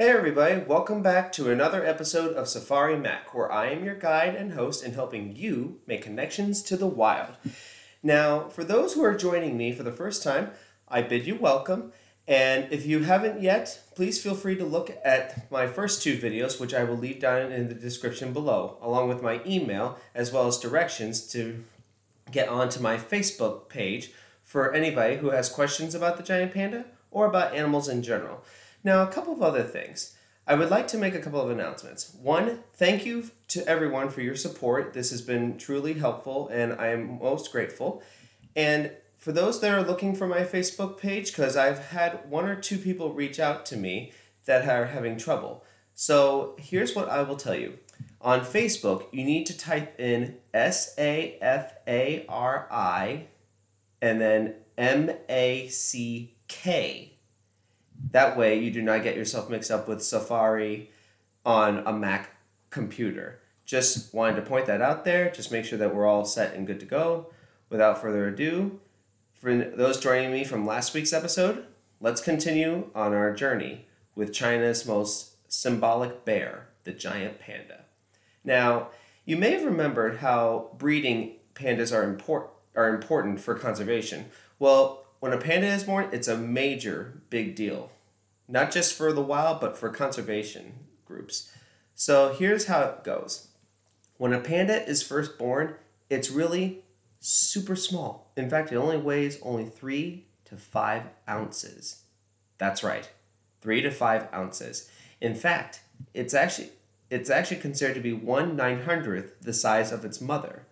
Hey everybody, welcome back to another episode of Safari Mack, where I am your guide and host in helping you make connections to the wild. Now, for those who are joining me for the first time, I bid you welcome, and if you haven't yet, please feel free to look at my first two videos, which I will leave down in the description below, along with my email, as well as directions to get onto my Facebook page for anybody who has questions about the giant panda or about animals in general. Now, a couple of other things. I would like to make a couple of announcements. One, thank you to everyone for your support. This has been truly helpful, and I am most grateful. And for those that are looking for my Facebook page, because I've had one or two people reach out to me that are having trouble. So here's what I will tell you. On Facebook, you need to type in SAFARI and then MACK. That way you do not get yourself mixed up with Safari on a Mac computer. Just wanted to point that out there. Just make sure that we're all set and good to go. Without further ado, for those joining me from last week's episode, let's continue on our journey with China's most symbolic bear, the giant panda. Now, you may have remembered how breeding pandas are important for conservation. Well, when a panda is born, it's a major big deal. Not just for the wild, but for conservation groups. So here's how it goes. When a panda is first born, it's really super small. In fact, it only weighs 3 to 5 ounces. That's right, 3 to 5 ounces. In fact, it's actually considered to be 1/900th the size of its mother.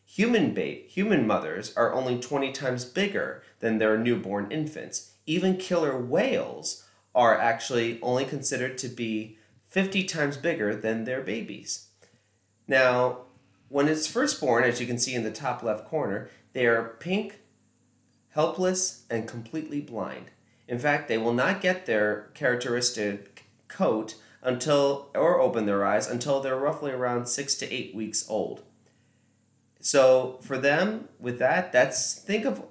Human mothers are only 20 times bigger than their newborn infants. Even killer whales are actually only considered to be 50 times bigger than their babies. Now, when it's first born, as you can see in the top left corner, they are pink, helpless, and completely blind. In fact, they will not get their characteristic coat or open their eyes until they're roughly around 6 to 8 weeks old. So for them, with that, think of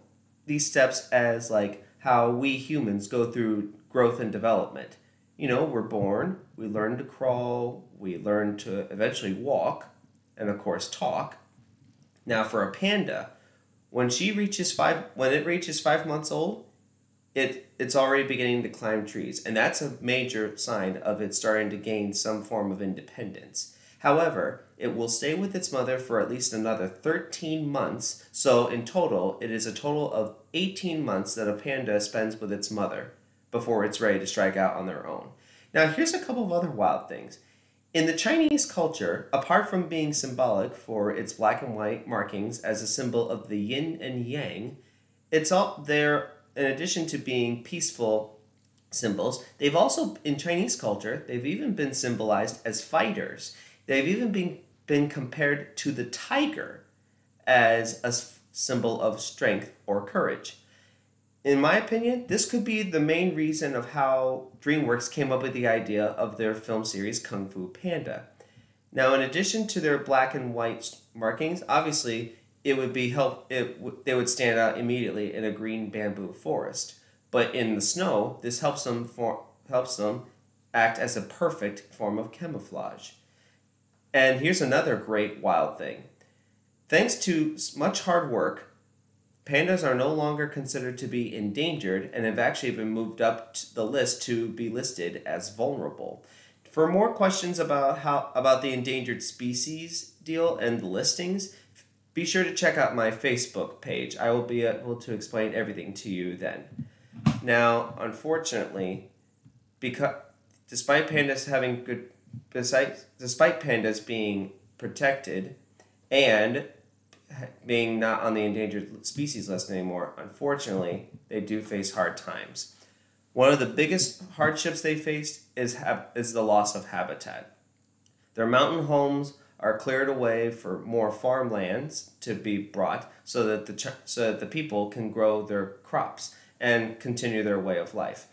these steps as like how we humans go through growth and development. You know, we're born, we learn to crawl, we learn to eventually walk, and of course talk. Now for a panda, when it reaches 5 months old, it's already beginning to climb trees, and that's a major sign of it starting to gain some form of independence. However, it will stay with its mother for at least another 13 months, so in total, it is a total of 18 months that a panda spends with its mother before it's ready to strike out on their own. Now, here's a couple of other wild things. In the Chinese culture, apart from being symbolic for its black and white markings as a symbol of the yin and yang, it's all there, in addition to being peaceful symbols, in Chinese culture, they've even been symbolized as fighters. They've even been compared to the tiger as a symbol of strength or courage. In my opinion, this could be the main reason of how DreamWorks came up with the idea of their film series Kung Fu Panda. Now, in addition to their black and white markings, obviously they would stand out immediately in a green bamboo forest. But in the snow, this helps them act as a perfect form of camouflage. And here's another great wild thing. Thanks to much hard work, pandas are no longer considered to be endangered and have actually been moved up the list to be listed as vulnerable. For more questions about the endangered species deal and the listings, be sure to check out my Facebook page. I will be able to explain everything to you then. Now, unfortunately, despite pandas being protected and being not on the endangered species list anymore, unfortunately, they do face hard times. One of the biggest hardships they face is the loss of habitat. Their mountain homes are cleared away for more farmlands to be brought so that the people can grow their crops and continue their way of life.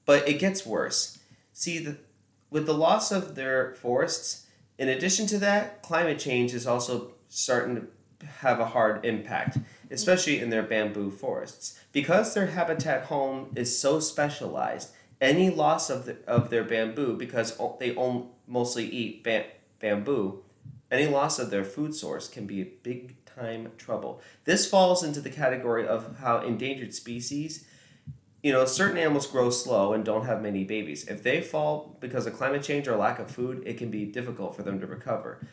But it gets worse. See, with the loss of their forests, in addition to that, climate change is also starting to have a hard impact, especially in their bamboo forests. Because their habitat home is so specialized, Any loss of their bamboo, because they mostly eat bamboo, any loss of their food source can be a big time trouble. This falls into the category of how endangered species, certain animals grow slow and don't have many babies. If they fall because of climate change or lack of food, it can be difficult for them to recover.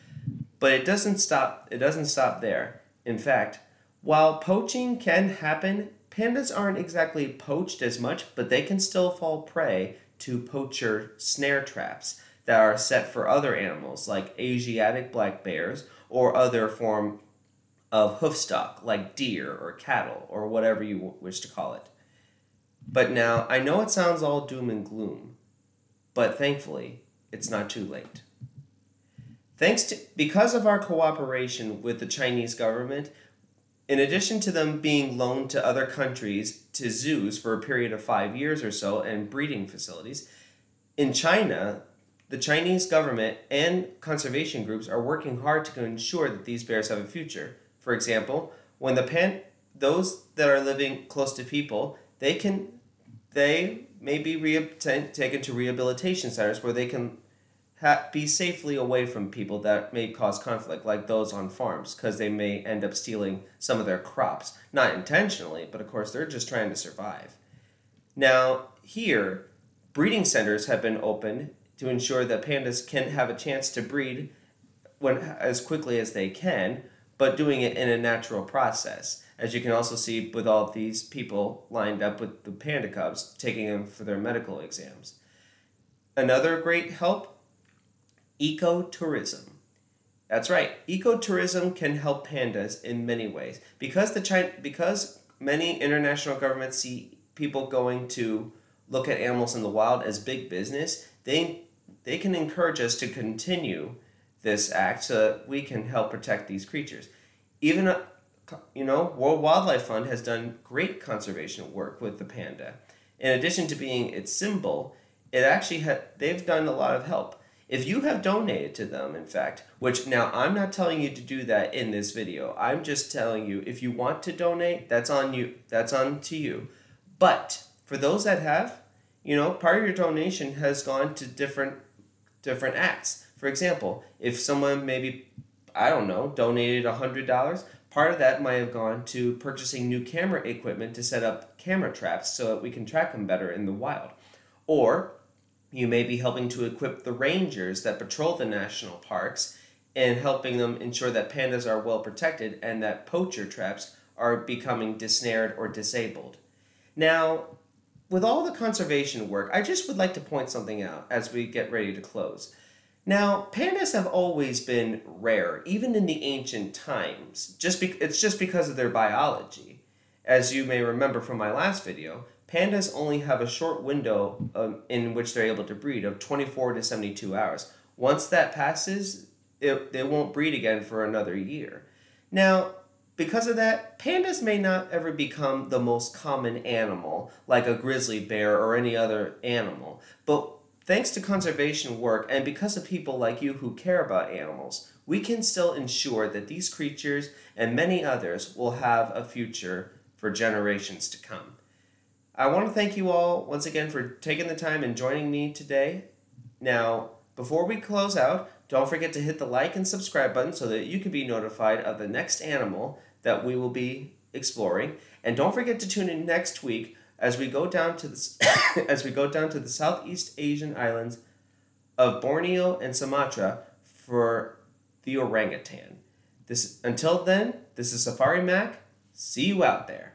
But it doesn't stop there. In fact, while poaching can happen, pandas aren't exactly poached as much, but they can still fall prey to poacher snare traps that are set for other animals like Asiatic black bears or other form of hoofstock like deer or cattle or whatever you wish to call it. But now, I know it sounds all doom and gloom, but thankfully, it's not too late. Because of our cooperation with the Chinese government, in addition to them being loaned to other countries to zoos for a period of 5 years or so and breeding facilities, in China, the Chinese government and conservation groups are working hard to ensure that these bears have a future. For example, when those that are living close to people, they may be taken to rehabilitation centers where they can be safely away from people that may cause conflict, like those on farms, because they may end up stealing some of their crops. Not intentionally, but of course they're just trying to survive. Now, here, breeding centers have been opened to ensure that pandas can have a chance to breed as quickly as they can, but doing it in a natural process. As you can also see with all these people lined up with the panda cubs, taking them for their medical exams. Another great help, ecotourism. That's right, ecotourism can help pandas in many ways. Because many international governments see people going to look at animals in the wild as big business, they can encourage us to continue this act so that we can help protect these creatures. Even World Wildlife Fund has done great conservation work with the panda. In addition to being its symbol, they've done a lot of help. If you have donated to them, in fact, which now I'm not telling you to do that in this video. I'm just telling you if you want to donate, that's on you. That's on to you. But for those that have, part of your donation has gone to different acts. For example, if someone maybe, donated $100, part of that might have gone to purchasing new camera equipment to set up camera traps so that we can track them better in the wild. Or you may be helping to equip the rangers that patrol the national parks and helping them ensure that pandas are well protected and that poacher traps are becoming desnared or disabled. Now, with all the conservation work, I just would like to point something out as we get ready to close. Now, pandas have always been rare, even in the ancient times. It's just because of their biology. As you may remember from my last video, pandas only have a short window in which they're able to breed of 24 to 72 hours. Once that passes, they won't breed again for another year. Now, because of that, pandas may not ever become the most common animal, like a grizzly bear or any other animal. But thanks to conservation work and because of people like you who care about animals, we can still ensure that these creatures and many others will have a future for generations to come. I want to thank you all once again for taking the time and joining me today. Now, before we close out, don't forget to hit the like and subscribe button so that you can be notified of the next animal that we will be exploring. And don't forget to tune in next week as we go down to the Southeast Asian islands of Borneo and Sumatra for the orangutan. Until then, this is Safari Mack. See you out there.